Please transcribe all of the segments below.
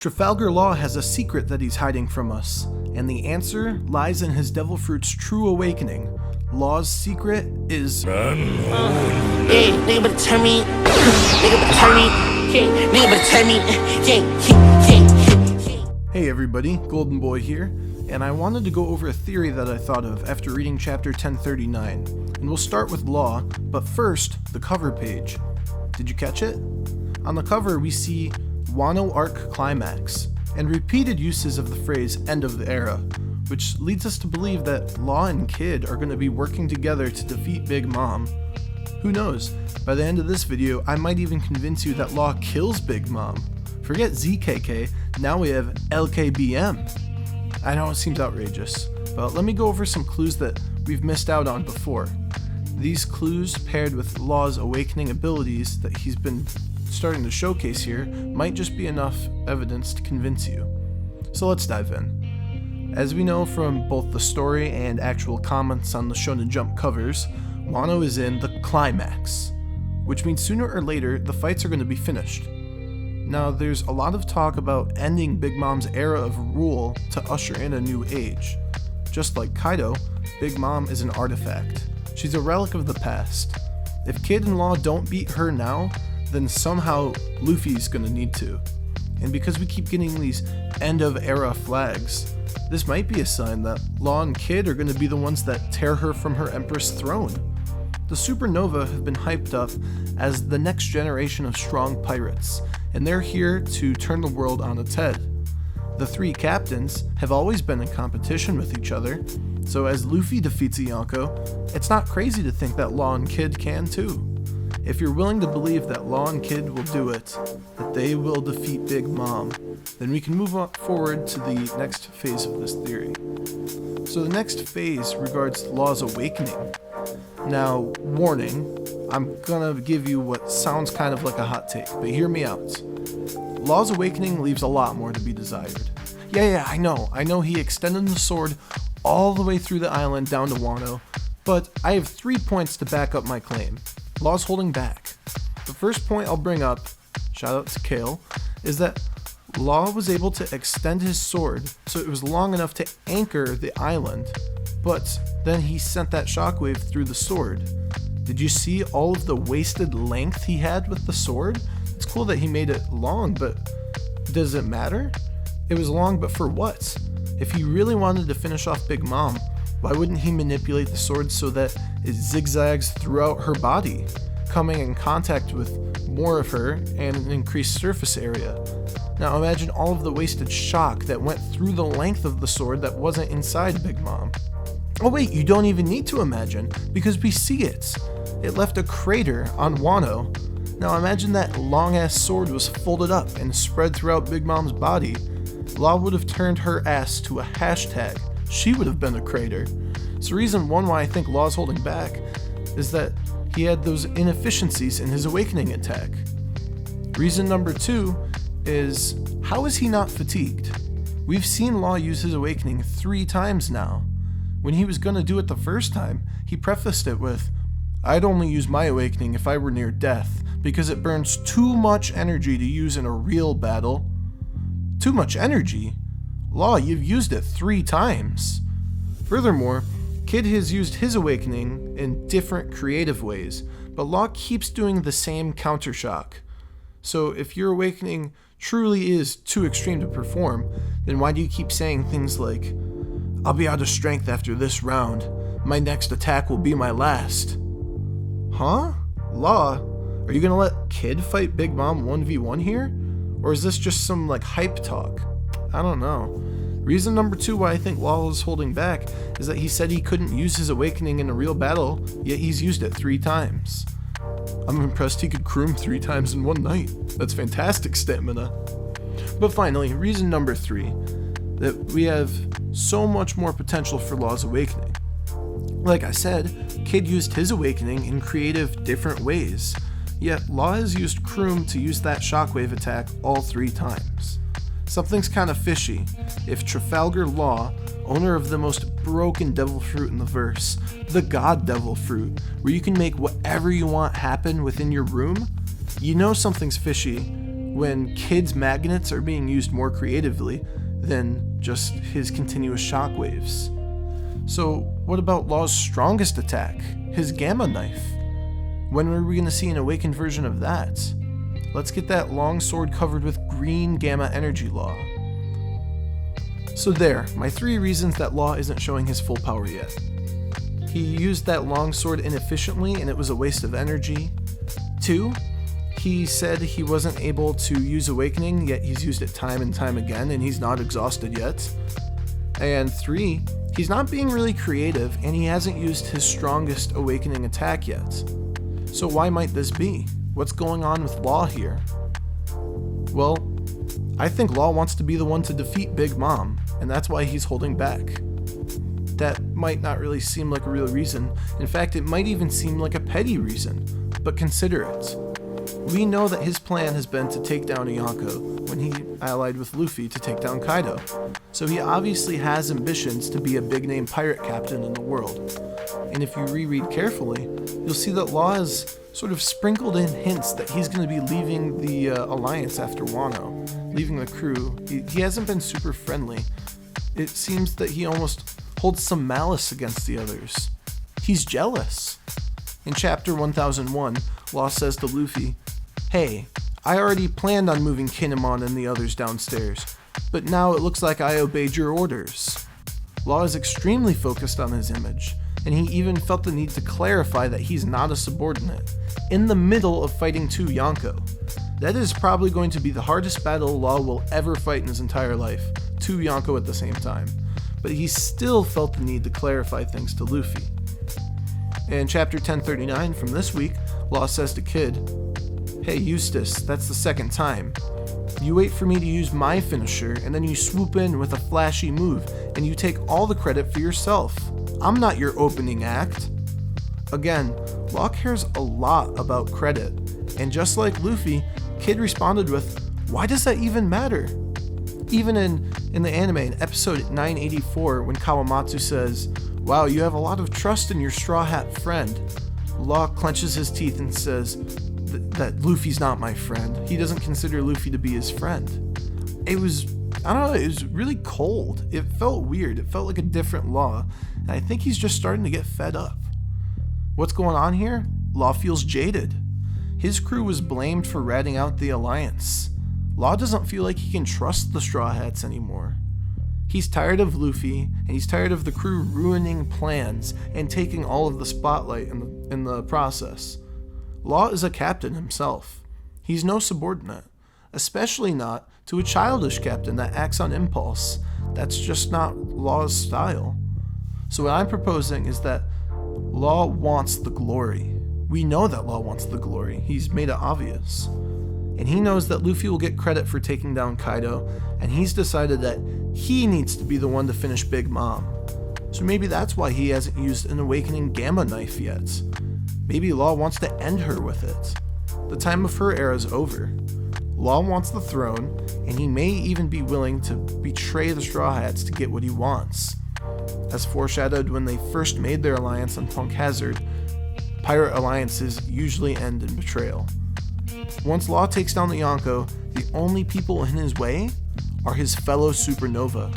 Trafalgar Law has a secret that he's hiding from us, and the answer lies in his devil fruit's true awakening. Law's secret is... Yeah, nigga better turn me. Nigga better turn me. Yeah, nigga better turn me. Yeah. Hey everybody, Golden Boy here, and I wanted to go over a theory that I thought of after reading chapter 1039. And we'll start with Law, but first, the cover page. Did you catch it? On the cover we see Wano Arc Climax, and repeated uses of the phrase end of the era, which leads us to believe that Law and Kid are going to be working together to defeat Big Mom. Who knows, by the end of this video I might even convince you that Law kills Big Mom. Forget ZKK, now we have LKBM. I know it seems outrageous, but let me go over some clues that we've missed out on before. These clues, paired with Law's awakening abilities that he's been starting to showcase here, might just be enough evidence to convince you. So let's dive in. As we know from both the story and actual comments on the Shonen Jump covers, Wano is in the climax, which means sooner or later the fights are going to be finished. Now there's a lot of talk about ending Big Mom's era of rule to usher in a new age. Just like Kaido, Big Mom is an artifact. She's a relic of the past. If Kid and Law don't beat her now, then somehow Luffy's gonna need to. And because we keep getting these end of era flags, this might be a sign that Law and Kid are gonna be the ones that tear her from her Empress throne. The Supernova have been hyped up as the next generation of strong pirates, and they're here to turn the world on its head. The three captains have always been in competition with each other, so as Luffy defeats Yonko, it's not crazy to think that Law and Kid can too. If you're willing to believe that Law and Kid will do it, that they will defeat Big Mom, then we can move on forward to the next phase of this theory. So the next phase regards Law's awakening. Now, warning, I'm gonna give you what sounds kind of like a hot take, but hear me out. Law's awakening leaves a lot more to be desired. Yeah, I know he extended the sword all the way through the island down to Wano, but I have 3 points to back up my claim. Law's holding back. The first point I'll bring up, shout out to Kale, is that Law was able to extend his sword so it was long enough to anchor the island, but then he sent that shockwave through the sword. Did you see all of the wasted length he had with the sword? It's cool that he made it long, but does it matter? It was long, but for what? If he really wanted to finish off Big Mom, why wouldn't he manipulate the sword so that it zigzags throughout her body, coming in contact with more of her and an increased surface area? Now imagine all of the wasted shock that went through the length of the sword that wasn't inside Big Mom. Oh wait, you don't even need to imagine, because we see it. It left a crater on Wano. Now imagine that long-ass sword was folded up and spread throughout Big Mom's body. Law would have turned her ass to a hashtag. She would have been a crater. So reason one why I think Law's holding back is that he had those inefficiencies in his awakening attack. Reason number two is, how is he not fatigued? We've seen Law use his awakening 3 times now. When he was gonna do it the first time, he prefaced it with, "I'd only use my awakening if I were near death, because it burns too much energy to use in a real battle." Too much energy? Law, you've used it 3 times. Furthermore, Kid has used his awakening in different creative ways, but Law keeps doing the same countershock. So if your awakening truly is too extreme to perform, then why do you keep saying things like, "I'll be out of strength after this round. My next attack will be my last"? Huh? Law, are you gonna let Kid fight Big Mom 1v1 here? Or is this just some hype talk? I don't know. Reason number 2 why I think Law is holding back is that he said he couldn't use his awakening in a real battle, yet he's used it 3 times. I'm impressed he could croom 3 times in one night. That's fantastic stamina. But finally, reason number 3, that we have so much more potential for Law's awakening. Like I said, Kid used his awakening in creative, different ways, yet Law has used Kroom to use that shockwave attack all 3 times. Something's kinda fishy if Trafalgar Law, owner of the most broken devil fruit in the verse, the God Devil Fruit, where you can make whatever you want happen within your room, you know something's fishy when Kid's magnets are being used more creatively than just his continuous shockwaves. So what about Law's strongest attack, his gamma knife? When are we going to see an awakened version of that? Let's get that long sword covered with green gamma energy, Law. So there, my 3 reasons that Law isn't showing his full power yet. He used that long sword inefficiently and it was a waste of energy. 2, he said he wasn't able to use Awakening, yet he's used it time and time again and he's not exhausted yet. And 3, he's not being really creative and he hasn't used his strongest Awakening attack yet. So why might this be? What's going on with Law here? Well, I think Law wants to be the one to defeat Big Mom, and that's why he's holding back. That might not really seem like a real reason. In fact, it might even seem like a petty reason, but consider it. We know that his plan has been to take down Yonko when he allied with Luffy to take down Kaido. So he obviously has ambitions to be a big-name pirate captain in the world. And if you reread carefully, you'll see that Law has sort of sprinkled in hints that he's going to be leaving the alliance after Wano, leaving the crew. He hasn't been super friendly. It seems that he almost holds some malice against the others. He's jealous. In chapter 1001, Law says to Luffy, "Hey, I already planned on moving Kinemon and the others downstairs, but now it looks like I obeyed your orders." Law is extremely focused on his image, and he even felt the need to clarify that he's not a subordinate, in the middle of fighting 2 Yonko. That is probably going to be the hardest battle Law will ever fight in his entire life, 2 Yonko at the same time. But he still felt the need to clarify things to Luffy. In chapter 1039 from this week, Law says to Kid, "Hey Eustace, that's the 2nd time. You wait for me to use my finisher, and then you swoop in with a flashy move, and you take all the credit for yourself. I'm not your opening act." Again, Law cares a lot about credit, and just like Luffy, Kid responded with, "Why does that even matter?" Even in the anime, in episode 984, when Kawamatsu says, "Wow, you have a lot of trust in your Straw Hat friend," Law clenches his teeth and says that Luffy's not my friend. He doesn't consider Luffy to be his friend. It was really cold. It felt weird. It felt like a different Law, and I think he's just starting to get fed up. What's going on here? Law feels jaded. His crew was blamed for ratting out the alliance. Law doesn't feel like he can trust the Straw Hats anymore. He's tired of Luffy, and he's tired of the crew ruining plans and taking all of the spotlight in the process. Law is a captain himself. He's no subordinate, especially not to a childish captain that acts on impulse. That's just not Law's style. So what I'm proposing is that Law wants the glory. We know that Law wants the glory. He's made it obvious. And he knows that Luffy will get credit for taking down Kaido, and he's decided that he needs to be the one to finish Big Mom. So maybe that's why he hasn't used an Awakening Gamma Knife yet. Maybe Law wants to end her with it. The time of her era is over. Law wants the throne, and he may even be willing to betray the Straw Hats to get what he wants. As foreshadowed when they first made their alliance on Punk Hazard, pirate alliances usually end in betrayal. Once Law takes down the Yonko, the only people in his way are his fellow Supernova.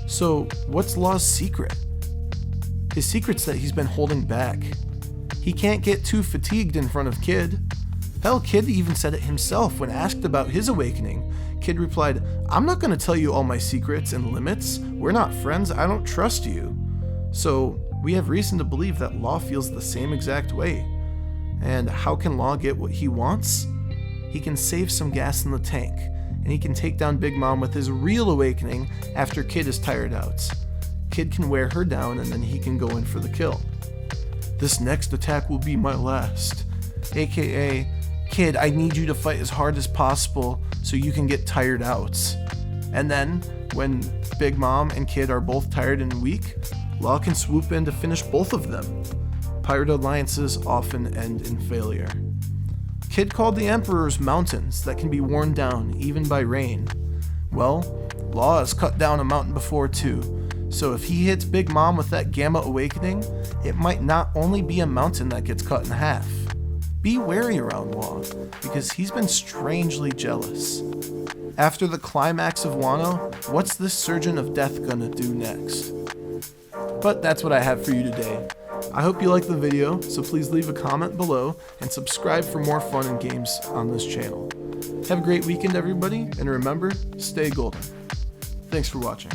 So what's Law's secret? His secret's that he's been holding back. He can't get too fatigued in front of Kid. Hell, Kid even said it himself when asked about his awakening. Kid replied, "I'm not going to tell you all my secrets and limits. We're not friends. I don't trust you." So we have reason to believe that Law feels the same exact way. And how can Law get what he wants? He can save some gas in the tank, and he can take down Big Mom with his real awakening after Kid is tired out. Kid can wear her down, and then he can go in for the kill. "This next attack will be my last," aka, "Kid, I need you to fight as hard as possible so you can get tired out." And then, when Big Mom and Kid are both tired and weak, Law can swoop in to finish both of them. Pirate alliances often end in failure. Kid called the Emperors mountains that can be worn down even by rain. Well, Law has cut down a mountain before too, so if he hits Big Mom with that Gamma Awakening, it might not only be a mountain that gets cut in half. Be wary around Law, because he's been strangely jealous. After the climax of Wano, what's this Surgeon of Death gonna do next? But that's what I have for you today. I hope you liked the video, so please leave a comment below and subscribe for more fun and games on this channel. Have a great weekend, everybody, and remember, stay golden. Thanks for watching.